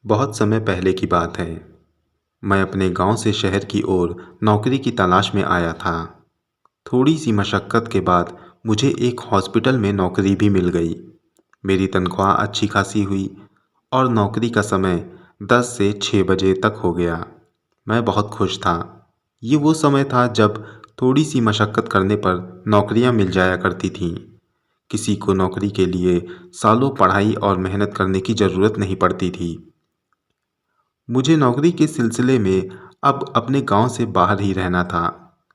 बहुत समय पहले की बात है। मैं अपने गांव से शहर की ओर नौकरी की तलाश में आया था। थोड़ी सी मशक्क़त के बाद मुझे एक हॉस्पिटल में नौकरी भी मिल गई। मेरी तनख्वाह अच्छी खासी हुई और नौकरी का समय 10 से 6 बजे तक हो गया। मैं बहुत खुश था। ये वो समय था जब थोड़ी सी मशक्क़त करने पर नौकरियां मिल जाया करती थीं। किसी को नौकरी के लिए सालों पढ़ाई और मेहनत करने की ज़रूरत नहीं पड़ती थी। मुझे नौकरी के सिलसिले में अब अपने गांव से बाहर ही रहना था।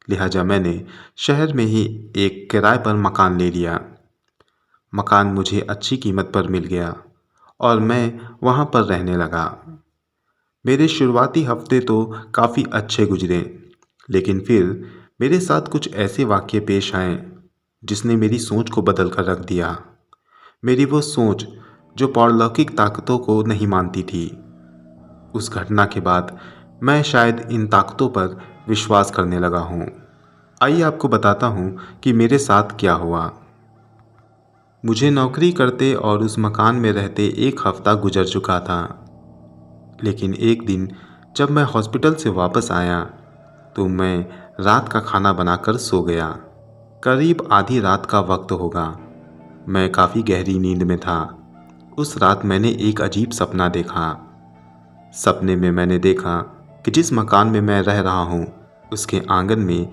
लिहाजा मैंने शहर में ही एक किराए पर मकान ले लिया। मकान मुझे अच्छी कीमत पर मिल गया और मैं वहां पर रहने लगा। मेरे शुरुआती हफ्ते तो काफ़ी अच्छे गुजरे, लेकिन फिर मेरे साथ कुछ ऐसे वाक़ये पेश आए जिसने मेरी सोच को बदल कर रख दिया। मेरी वो सोच जो पारलौकिक ताकतों को नहीं मानती थी। उस घटना के बाद मैं शायद इन ताकतों पर विश्वास करने लगा हूँ। आइए आपको बताता हूँ कि मेरे साथ क्या हुआ। मुझे नौकरी करते और उस मकान में रहते एक हफ्ता गुजर चुका था, लेकिन एक दिन जब मैं हॉस्पिटल से वापस आया तो मैं रात का खाना बनाकर सो गया। करीब आधी रात का वक्त होगा। मैं काफ़ी गहरी नींद में था। उस रात मैंने एक अजीब सपना देखा। सपने में मैंने देखा कि जिस मकान में मैं रह रहा हूँ उसके आंगन में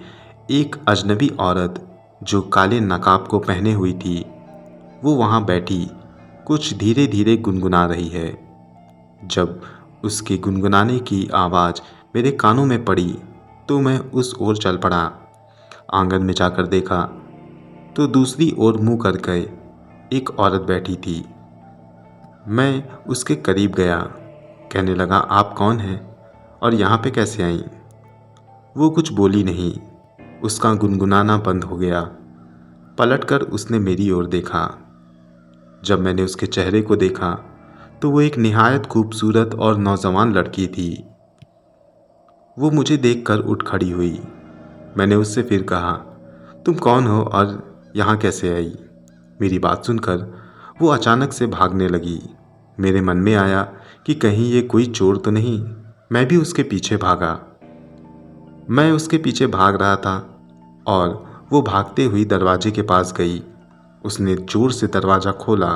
एक अजनबी औरत जो काले नकाब को पहने हुई थी, वो वहाँ बैठी कुछ धीरे धीरे गुनगुना रही है। जब उसके गुनगुनाने की आवाज़ मेरे कानों में पड़ी तो मैं उस ओर चल पड़ा। आंगन में जाकर देखा तो दूसरी ओर मुंह करके एक औरत बैठी थी। मैं उसके करीब गया, कहने लगा, आप कौन हैं और यहाँ पे कैसे आई? वो कुछ बोली नहीं। उसका गुनगुनाना बंद हो गया। पलटकर उसने मेरी ओर देखा। जब मैंने उसके चेहरे को देखा तो वो एक निहायत खूबसूरत और नौजवान लड़की थी। वो मुझे देखकर उठ खड़ी हुई। मैंने उससे फिर कहा, तुम कौन हो और यहाँ कैसे आई? मेरी बात सुनकर वो अचानक से भागने लगी। मेरे मन में आया कि कहीं ये कोई चोर तो नहीं। मैं भी उसके पीछे भागा। मैं उसके पीछे भाग रहा था और वो भागते हुई दरवाजे के पास गई। उसने जोर से दरवाज़ा खोला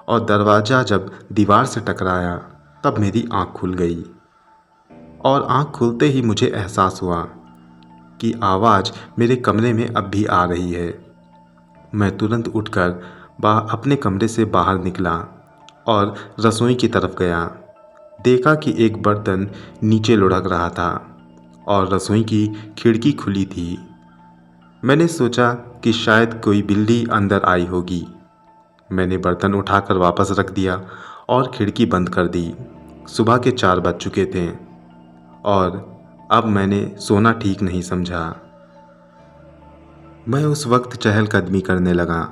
और दरवाज़ा जब दीवार से टकराया तब मेरी आँख खुल गई और आँख खुलते ही मुझे एहसास हुआ कि आवाज़ मेरे कमरे में अब भी आ रही है। मैं तुरंत उठकर अपने कमरे से बाहर निकला और रसोई की तरफ गया। देखा कि एक बर्तन नीचे लुढ़क रहा था और रसोई की खिड़की खुली थी। मैंने सोचा कि शायद कोई बिल्ली अंदर आई होगी। मैंने बर्तन उठाकर वापस रख दिया और खिड़की बंद कर दी। सुबह के 4 बज चुके थे और अब मैंने सोना ठीक नहीं समझा। मैं उस वक्त चहलकदमी करने लगा।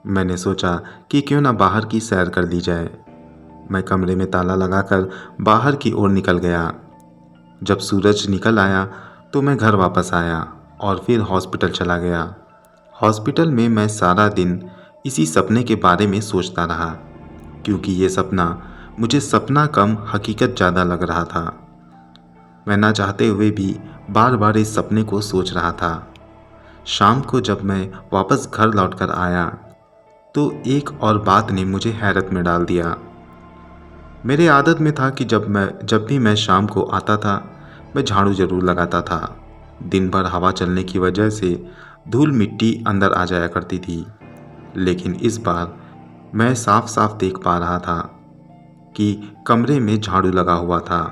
मैंने सोचा कि क्यों ना बाहर की सैर कर ली जाए। मैं कमरे में ताला लगाकर बाहर की ओर निकल गया। जब सूरज निकल आया तो मैं घर वापस आया और फिर हॉस्पिटल चला गया। हॉस्पिटल में मैं सारा दिन इसी सपने के बारे में सोचता रहा, क्योंकि ये सपना मुझे सपना कम हकीकत ज़्यादा लग रहा था। मैं ना चाहते हुए भी बार बार इस सपने को सोच रहा था। शाम को जब मैं वापस घर लौटकर आया तो एक और बात ने मुझे हैरत में डाल दिया। मेरे आदत में था कि जब भी मैं शाम को आता था मैं झाड़ू ज़रूर लगाता था। दिन भर हवा चलने की वजह से धूल मिट्टी अंदर आ जाया करती थी, लेकिन इस बार मैं साफ साफ देख पा रहा था कि कमरे में झाड़ू लगा हुआ था,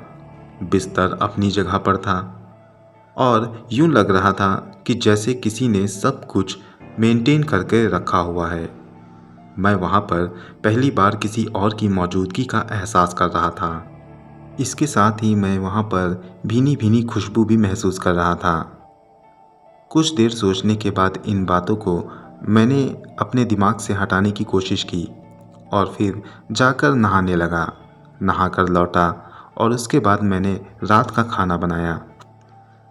बिस्तर अपनी जगह पर था और यूं लग रहा था कि जैसे किसी ने सब कुछ मेंटेन करके रखा हुआ है। मैं वहाँ पर पहली बार किसी और की मौजूदगी का एहसास कर रहा था। इसके साथ ही मैं वहाँ पर भीनी भीनी खुशबू भी महसूस कर रहा था। कुछ देर सोचने के बाद इन बातों को मैंने अपने दिमाग से हटाने की कोशिश की और फिर जाकर नहाने लगा। नहाकर लौटा और उसके बाद मैंने रात का खाना बनाया।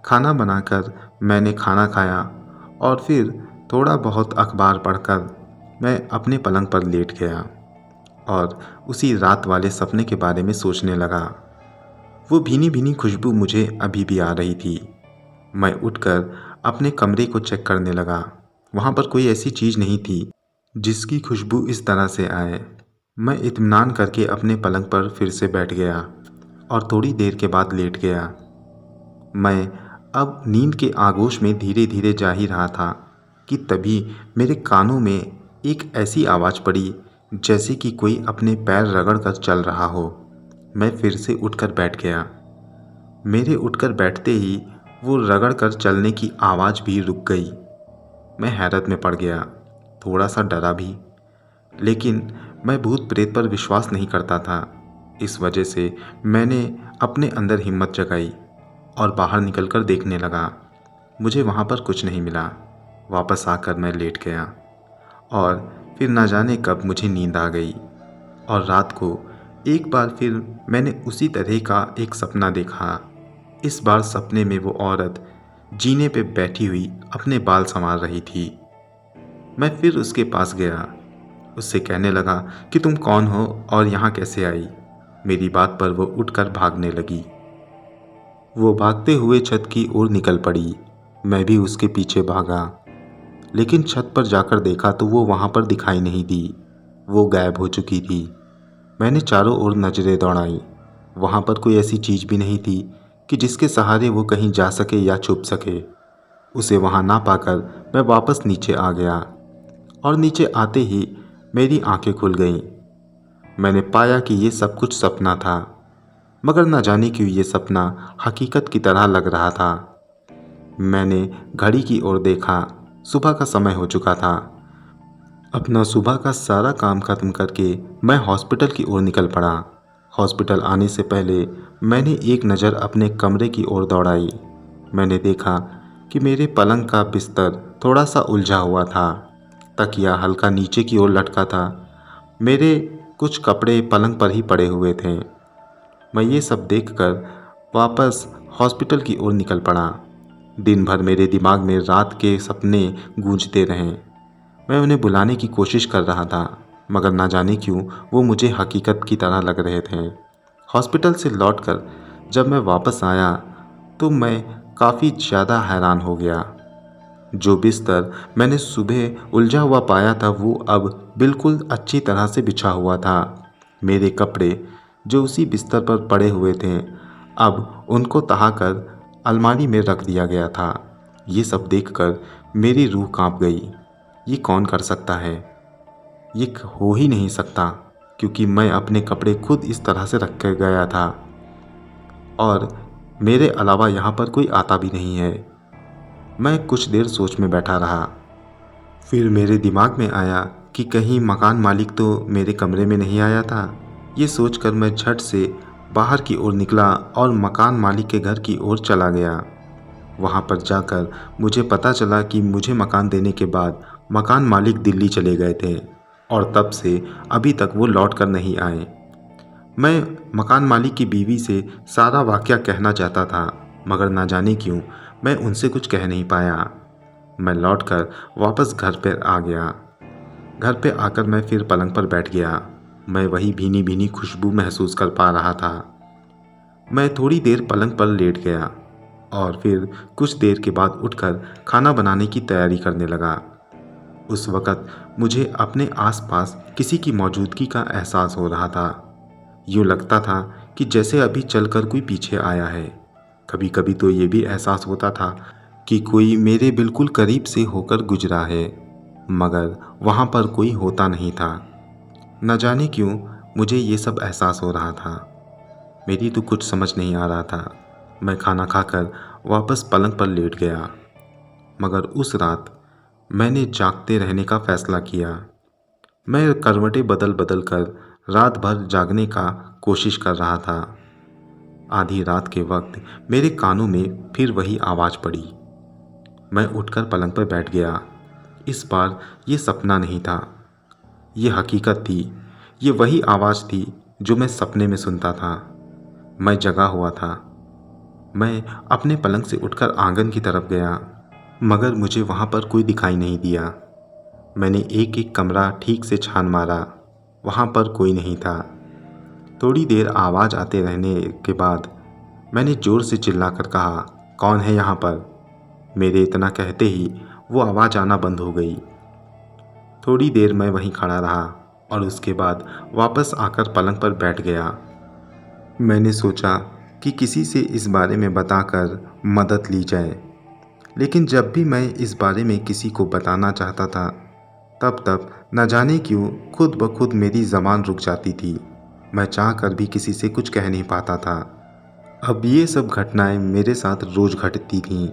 खाना बनाकर मैंने खाना खाया और फिर थोड़ा बहुत अखबार पढ़कर मैं अपने पलंग पर लेट गया और उसी रात वाले सपने के बारे में सोचने लगा। वो भीनी भीनी खुशबू मुझे अभी भी आ रही थी। मैं उठकर अपने कमरे को चेक करने लगा। वहाँ पर कोई ऐसी चीज़ नहीं थी जिसकी खुशबू इस तरह से आए। मैं इत्मीनान करके अपने पलंग पर फिर से बैठ गया और थोड़ी देर के बाद लेट गया। मैं अब नींद के आगोश में धीरे धीरे जा ही रहा था कि तभी मेरे कानों में एक ऐसी आवाज़ पड़ी जैसे कि कोई अपने पैर रगड़ कर चल रहा हो। मैं फिर से उठकर बैठ गया। मेरे उठकर बैठते ही वो रगड़ कर चलने की आवाज़ भी रुक गई। मैं हैरत में पड़ गया, थोड़ा सा डरा भी, लेकिन मैं भूत प्रेत पर विश्वास नहीं करता था। इस वजह से मैंने अपने अंदर हिम्मत जगाई और बाहर निकलकर देखने लगा। मुझे वहाँ पर कुछ नहीं मिला। वापस आकर मैं लेट गया और फिर ना जाने कब मुझे नींद आ गई और रात को एक बार फिर मैंने उसी तरह का एक सपना देखा। इस बार सपने में वो औरत जीने पे बैठी हुई अपने बाल संवार रही थी। मैं फिर उसके पास गया, उससे कहने लगा कि तुम कौन हो और यहाँ कैसे आई। मेरी बात पर वो उठकर भागने लगी। वो भागते हुए छत की ओर निकल पड़ी। मैं भी उसके पीछे भागा, लेकिन छत पर जाकर देखा तो वो वहाँ पर दिखाई नहीं दी। वो गायब हो चुकी थी। मैंने चारों ओर नजरें दौड़ाई। वहाँ पर कोई ऐसी चीज़ भी नहीं थी कि जिसके सहारे वो कहीं जा सके या छुप सके। उसे वहाँ ना पाकर मैं वापस नीचे आ गया और नीचे आते ही मेरी आंखें खुल गईं। मैंने पाया कि ये सब कुछ सपना था, मगर न जाने क्यों ये सपना हकीकत की तरह लग रहा था। मैंने घड़ी की ओर देखा। सुबह का समय हो चुका था। अपना सुबह का सारा काम खत्म करके मैं हॉस्पिटल की ओर निकल पड़ा। हॉस्पिटल आने से पहले मैंने एक नज़र अपने कमरे की ओर दौड़ाई। मैंने देखा कि मेरे पलंग का बिस्तर थोड़ा सा उलझा हुआ था। तकिया हल्का नीचे की ओर लटका था। मेरे कुछ कपड़े पलंग पर ही पड़े हुए थे। मैं ये सब देखकर वापस हॉस्पिटल की ओर निकल पड़ा। दिन भर मेरे दिमाग में रात के सपने गूंजते रहे। मैं उन्हें बुलाने की कोशिश कर रहा था, मगर ना जाने क्यों वो मुझे हकीकत की तरह लग रहे थे। हॉस्पिटल से लौटकर जब मैं वापस आया तो मैं काफ़ी ज़्यादा हैरान हो गया। जो बिस्तर मैंने सुबह उलझा हुआ पाया था वो अब बिल्कुल अच्छी तरह से बिछा हुआ था। मेरे कपड़े जो उसी बिस्तर पर पड़े हुए थे अब उनको तहाकर अलमारी में रख दिया गया था। ये सब देखकर मेरी रूह कांप गई। ये कौन कर सकता है? ये हो ही नहीं सकता, क्योंकि मैं अपने कपड़े खुद इस तरह से रख कर गया था और मेरे अलावा यहाँ पर कोई आता भी नहीं है। मैं कुछ देर सोच में बैठा रहा। फिर मेरे दिमाग में आया कि कहीं मकान मालिक तो मेरे कमरे में नहीं आया था। ये सोचकर मैं झट से बाहर की ओर निकला और मकान मालिक के घर की ओर चला गया। वहाँ पर जाकर मुझे पता चला कि मुझे मकान देने के बाद मकान मालिक दिल्ली चले गए थे और तब से अभी तक वो लौट कर नहीं आए। मैं मकान मालिक की बीवी से सारा वाकया कहना चाहता था, मगर ना जाने क्यों मैं उनसे कुछ कह नहीं पाया। मैं लौटकर वापस घर पर आ गया। घर पे आकर मैं फिर पलंग पर बैठ गया। मैं वही भीनी भीनी खुशबू महसूस कर पा रहा था। मैं थोड़ी देर पलंग पर लेट गया और फिर कुछ देर के बाद उठकर खाना बनाने की तैयारी करने लगा। उस वक़्त मुझे अपने आसपास किसी की मौजूदगी का एहसास हो रहा था। यूँ लगता था कि जैसे अभी चलकर कोई पीछे आया है। कभी कभी तो ये भी एहसास होता था कि कोई मेरे बिल्कुल करीब से होकर गुजरा है, मगर वहाँ पर कोई होता नहीं था। न जाने क्यों मुझे ये सब एहसास हो रहा था। मेरी तो कुछ समझ नहीं आ रहा था। मैं खाना खाकर वापस पलंग पर लेट गया, मगर उस रात मैंने जागते रहने का फैसला किया। मैं करवटें बदल बदल कर रात भर जागने का कोशिश कर रहा था। आधी रात के वक्त मेरे कानों में फिर वही आवाज़ पड़ी। मैं उठकर पलंग पर बैठ गया। इस बार ये सपना नहीं था, ये हकीकत थी। ये वही आवाज़ थी जो मैं सपने में सुनता था। मैं जगा हुआ था। मैं अपने पलंग से उठकर आंगन की तरफ गया, मगर मुझे वहाँ पर कोई दिखाई नहीं दिया। मैंने एक एक कमरा ठीक से छान मारा, वहाँ पर कोई नहीं था। थोड़ी देर आवाज़ आते रहने के बाद मैंने ज़ोर से चिल्लाकर कहा, कौन है यहाँ पर? मेरे इतना कहते ही वो आवाज़ आना बंद हो गई। थोड़ी देर मैं वहीं खड़ा रहा और उसके बाद वापस आकर पलंग पर बैठ गया। मैंने सोचा कि किसी से इस बारे में बताकर मदद ली जाए, लेकिन जब भी मैं इस बारे में किसी को बताना चाहता था तब न जाने क्यों खुद ब खुद मेरी ज़बान रुक जाती थी। मैं चाह कर भी किसी से कुछ कह नहीं पाता था। अब ये सब घटनाएं मेरे साथ रोज़ घटती थीं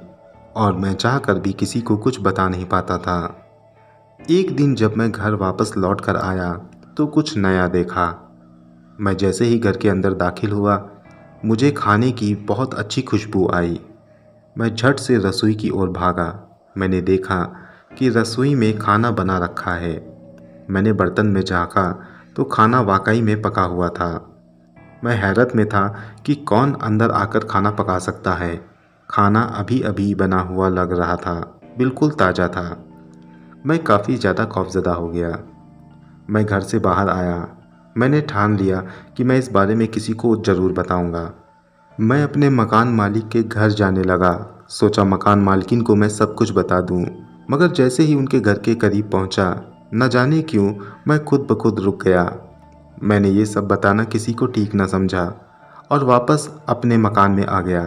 और मैं चाह कर भी किसी को कुछ बता नहीं पाता था। एक दिन जब मैं घर वापस लौट कर आया तो कुछ नया देखा। मैं जैसे ही घर के अंदर दाखिल हुआ, मुझे खाने की बहुत अच्छी खुशबू आई। मैं झट से रसोई की ओर भागा। मैंने देखा कि रसोई में खाना बना रखा है। मैंने बर्तन में झाँका तो खाना वाकई में पका हुआ था। मैं हैरत में था कि कौन अंदर आकर खाना पका सकता है। खाना अभी अभी बना हुआ लग रहा था, बिल्कुल ताज़ा था। मैं काफ़ी ज़्यादा खौफज़दा हो गया। मैं घर से बाहर आया। मैंने ठान लिया कि मैं इस बारे में किसी को ज़रूर बताऊंगा। मैं अपने मकान मालिक के घर जाने लगा। सोचा मकान मालकिन को मैं सब कुछ बता दूं, मगर जैसे ही उनके घर के करीब पहुंचा, न जाने क्यों मैं खुद ब खुद रुक गया। मैंने ये सब बताना किसी को ठीक न समझा और वापस अपने मकान में आ गया।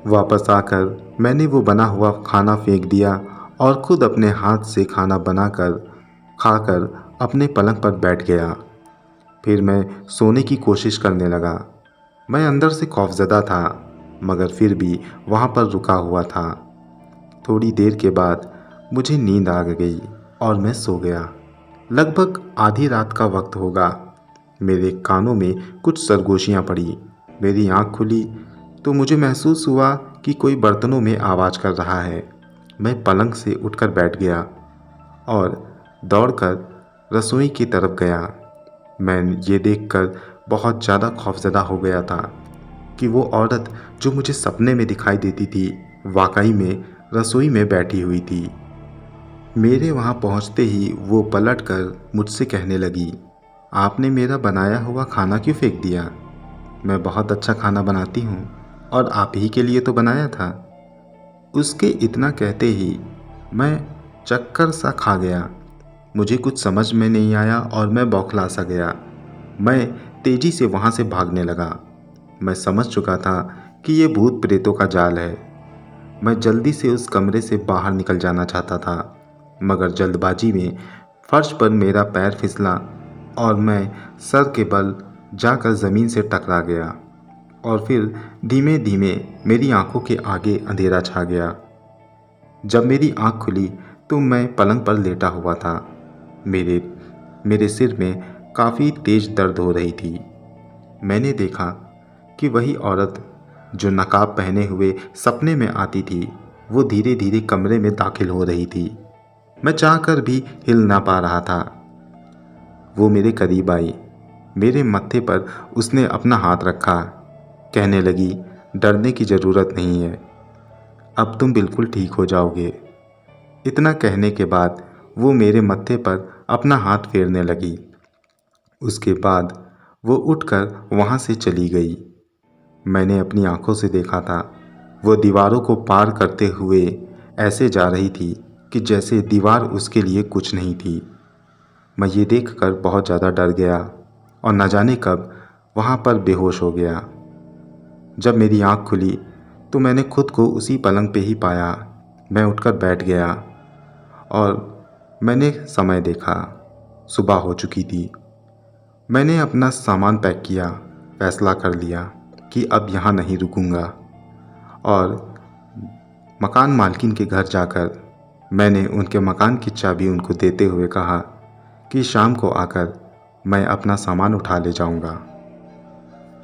वापस आकर मैंने वो बना हुआ खाना फेंक दिया और खुद अपने हाथ से खाना बनाकर खाकर अपने पलंग पर बैठ गया। फिर मैं सोने की कोशिश करने लगा। मैं अंदर से खौफज़दा था, मगर फिर भी वहाँ पर रुका हुआ था। थोड़ी देर के बाद मुझे नींद आ गई और मैं सो गया। लगभग आधी रात का वक्त होगा। मेरे कानों में कुछ सरगोशियाँ पड़ी। मेरी आँख खुली तो मुझे महसूस हुआ कि कोई बर्तनों में आवाज़ कर रहा है। मैं पलंग से उठकर बैठ गया और दौड़कर रसोई की तरफ गया। मैं ये देखकर बहुत ज़्यादा खौफज़दा हो गया था कि वो औरत जो मुझे सपने में दिखाई देती थी वाकई में रसोई में बैठी हुई थी। मेरे वहाँ पहुँचते ही वो पलटकर मुझसे कहने लगी, आपने मेरा बनाया हुआ खाना क्यों फेंक दिया? मैं बहुत अच्छा खाना बनाती हूँ और आप ही के लिए तो बनाया था। उसके इतना कहते ही मैं चक्कर सा खा गया। मुझे कुछ समझ में नहीं आया और मैं बौखला सा गया। मैं तेज़ी से वहाँ से भागने लगा। मैं समझ चुका था कि ये भूत प्रेतों का जाल है। मैं जल्दी से उस कमरे से बाहर निकल जाना चाहता था, मगर जल्दबाजी में फर्श पर मेरा पैर फिसला और मैं सर के बल जाकर ज़मीन से टकरा गया और फिर धीमे धीमे मेरी आंखों के आगे अंधेरा छा गया। जब मेरी आंख खुली तो मैं पलंग पर लेटा हुआ था। मेरे मेरे सिर में काफ़ी तेज़ दर्द हो रही थी। मैंने देखा कि वही औरत जो नकाब पहने हुए सपने में आती थी, वो धीरे धीरे कमरे में दाखिल हो रही थी। मैं चाहकर भी हिल ना पा रहा था। वो मेरे करीब आई। मेरे मत्थे पर उसने अपना हाथ रखा। कहने लगी, डरने की ज़रूरत नहीं है, अब तुम बिल्कुल ठीक हो जाओगे। इतना कहने के बाद वो मेरे मत्थे पर अपना हाथ फेरने लगी। उसके बाद वो उठकर वहाँ से चली गई। मैंने अपनी आंखों से देखा था, वो दीवारों को पार करते हुए ऐसे जा रही थी कि जैसे दीवार उसके लिए कुछ नहीं थी। मैं ये देखकर बहुत ज़्यादा डर गया और न जाने कब वहाँ पर बेहोश हो गया। जब मेरी आँख खुली तो मैंने खुद को उसी पलंग पे ही पाया। मैं उठकर बैठ गया और मैंने समय देखा, सुबह हो चुकी थी। मैंने अपना सामान पैक किया, फैसला कर लिया कि अब यहाँ नहीं रुकूंगा और मकान मालकिन के घर जाकर मैंने उनके मकान की चाबी उनको देते हुए कहा कि शाम को आकर मैं अपना सामान उठा ले जाऊंगा।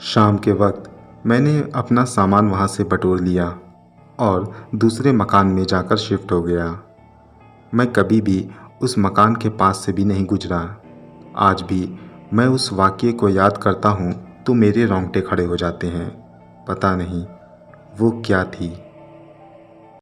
शाम के वक्त मैंने अपना सामान वहाँ से बटोर लिया और दूसरे मकान में जाकर शिफ्ट हो गया। मैं कभी भी उस मकान के पास से भी नहीं गुजरा। आज भी मैं उस वाक़ये को याद करता हूँ तो मेरे रोंगटे खड़े हो जाते हैं। पता नहीं वो क्या थी।